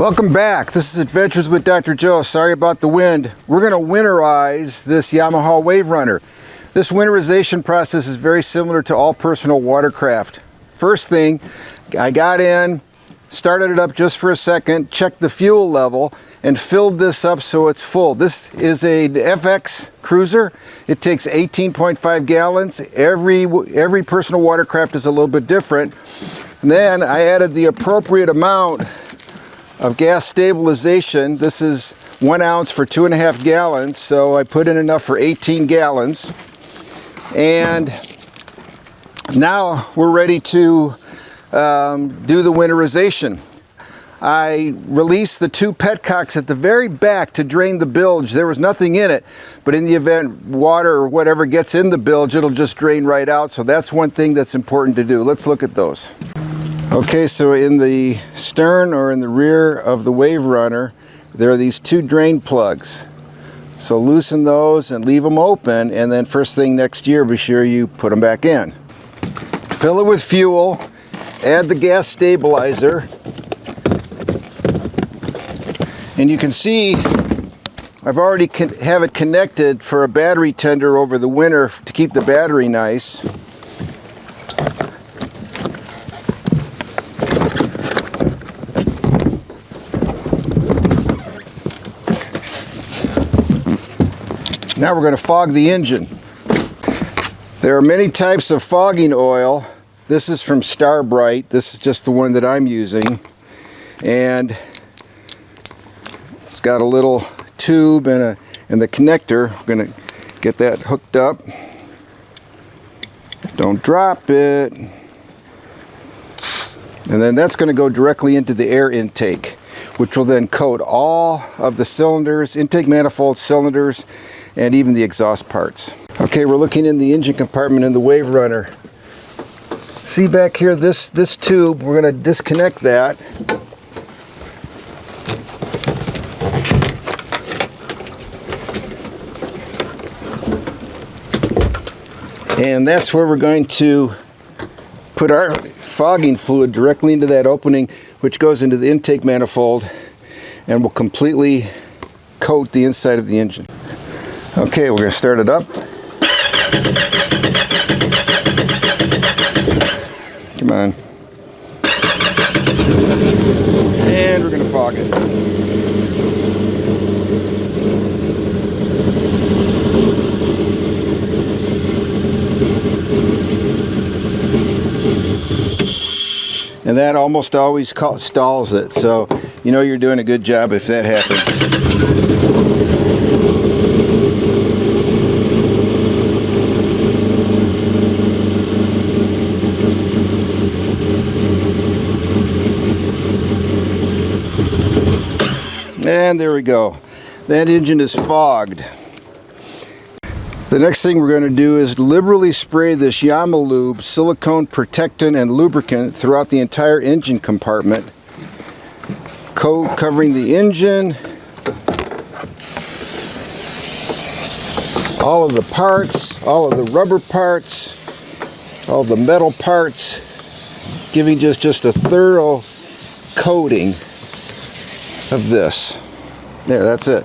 Welcome back. This is Adventures with Dr. Joe. Sorry about the wind. We're going to winterize this Yamaha WaveRunner. This winterization process is very similar to all personal watercraft. First thing, I got in, started it up just for a second, checked the fuel level, and filled this up so it's full. This is a FX cruiser. It takes 18.5 gallons. Every personal watercraft is a little bit different. And then I added the appropriate amount of gas stabilization. This is 1 ounce for 2.5 gallons, so I put in enough for 18 gallons. And now we're ready to do the winterization. I released the 2 petcocks at the very back to drain the bilge. There was nothing in it, but in the event water or whatever gets in the bilge, it'll just drain right out. So that's one thing that's important to do. Let's look at those. Okay, so in the stern or in the rear of the WaveRunner, there are these 2 drain plugs. So loosen those and leave them open, and then first thing next year, be sure you put them back in. Fill it with fuel, add the gas stabilizer, and you can see I've already have it connected for a battery tender over the winter to keep the battery nice. Now we're going to fog the engine. There are many types of fogging oil. This is from Starbright. This is just the one that I'm using. And it's got a little tube and the connector. I'm going to get that hooked up. Don't drop it. And then that's going to go directly into the air intake, which will then coat all of the cylinders, intake manifold, cylinders, and even the exhaust parts. Okay, we're looking in the engine compartment in the WaveRunner. See back here, this tube, we're going to disconnect that. And that's where we're going to put our fogging fluid directly into that opening, which goes into the intake manifold and will completely coat the inside of the engine. Okay, we're going to start it up. Come on. And we're going to fog it. And that almost always stalls it, so you know you're doing a good job if that happens. And there we go. That engine is fogged. The next thing we're going to do is liberally spray this Yamaha Lube, silicone, protectant, and lubricant throughout the entire engine compartment, covering the engine, all of the parts, all of the rubber parts, all the metal parts, giving just a thorough coating of this. There, that's it.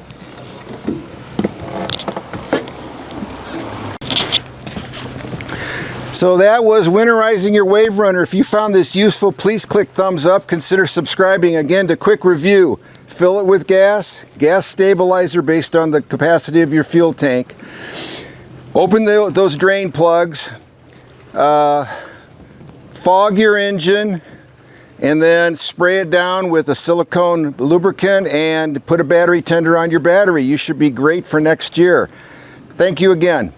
So that was winterizing your WaveRunner. If you found this useful, please click thumbs up. Consider subscribing. Again, to quick review: fill it with gas stabilizer based on the capacity of your fuel tank. Open those drain plugs, fog your engine, and then spray it down with a silicone lubricant and put a battery tender on your battery. You should be great for next year. Thank you again.